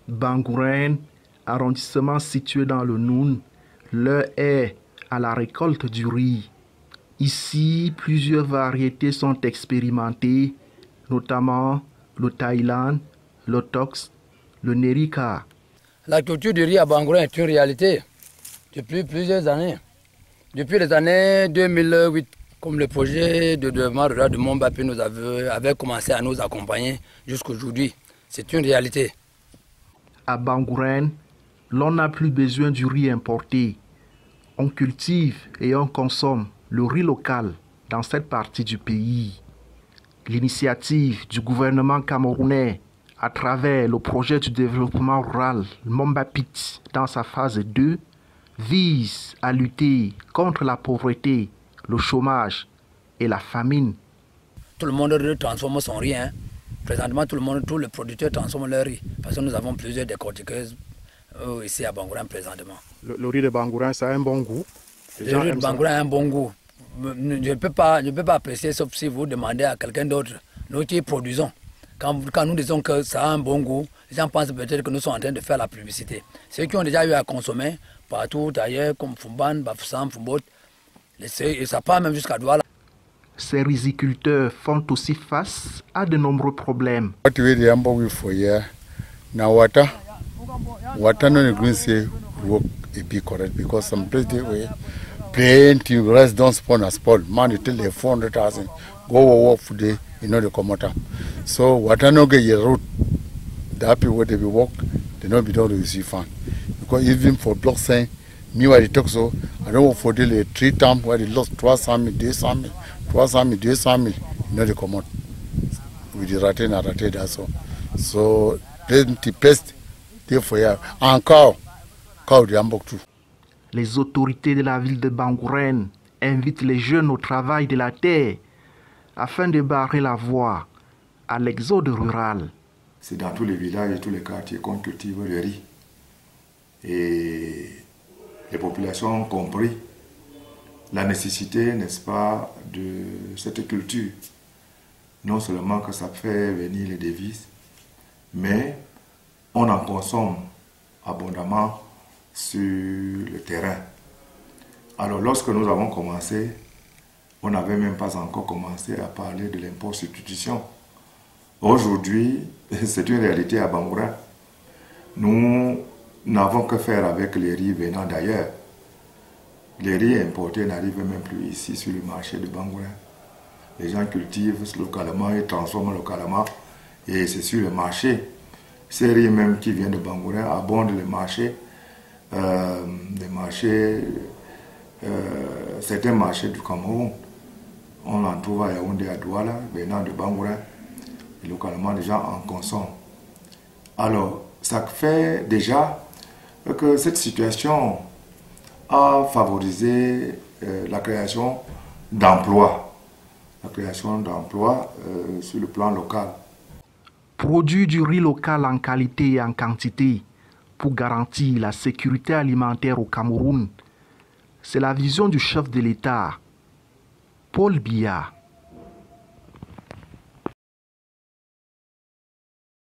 Bangourain, arrondissement situé dans le Noun, l'heure est à la récolte du riz. Ici, plusieurs variétés sont expérimentées, notamment le Thaïlande, le Tox, le Nerika. La culture du riz à Bangourain est une réalité depuis plusieurs années. Depuis les années 2008, comme le projet de développement rural de Montbapé nous avait commencé à nous accompagner jusqu'aujourd'hui, c'est une réalité. À Bangourain, l'on n'a plus besoin du riz importé. On cultive et on consomme le riz local dans cette partie du pays. L'initiative du gouvernement camerounais à travers le projet du développement rural Mombapit dans sa phase 2 vise à lutter contre la pauvreté, le chômage et la famine. Tout le monde transforme son riz. Présentement, tous les producteurs transforment leur riz parce que nous avons plusieurs décortiqueuses ici à Bangourain présentement. Le riz de Bangourain, ça a un bon goût. Le riz de Bangourain a un bon goût. Je ne peux pas apprécier sauf si vous demandez à quelqu'un d'autre. Nous qui produisons. Quand nous disons que ça a un bon goût, les gens pensent peut-être que nous sommes en train de faire la publicité. Ceux qui ont déjà eu à consommer partout ailleurs, comme Fumban, Bafoussam, Fumbot, et ça part même jusqu'à Douala. Ces riziculteurs font aussi face à de nombreux problèmes. Water no green say work a bit correct because some place they way plenty rice don't spawn as spoil. Man you tell them 400,000 go work for the they come out. So water no get your road. The happy way they be work, they not be done to receive fund. Because even for block saying me where they talk so I don't work for the 3 times where they lost 300,000 they come out with the rate that's all. So plenty pest. Les autorités de la ville de Bangourain invitent les jeunes au travail de la terre afin de barrer la voie à l'exode rural. C'est dans tous les villages et tous les quartiers qu'on cultive le riz. Et les populations ont compris la nécessité, n'est-ce pas, de cette culture. Non seulement que ça fait venir les devises, mais on en consomme abondamment sur le terrain. Alors lorsque nous avons commencé, on n'avait même pas encore commencé à parler de l'impôt substitution. Aujourd'hui, c'est une réalité à Bangourain. Nous n'avons que faire avec les riz venant d'ailleurs. Les riz importés n'arrivent même plus ici sur le marché de Bangourain. Les gens cultivent localement et transforment localement et c'est sur le marché. Ces riz même qui viennent de Bangourain abondent les marchés, certains marchés du Cameroun. On en trouve à Yaoundé, à Douala, venant de Bangourain. Et localement, les gens en consomment. Alors, ça fait déjà que cette situation a favorisé la création d'emplois. La création d'emplois sur le plan local. Produire du riz local en qualité et en quantité pour garantir la sécurité alimentaire au Cameroun, c'est la vision du chef de l'État, Paul Biya.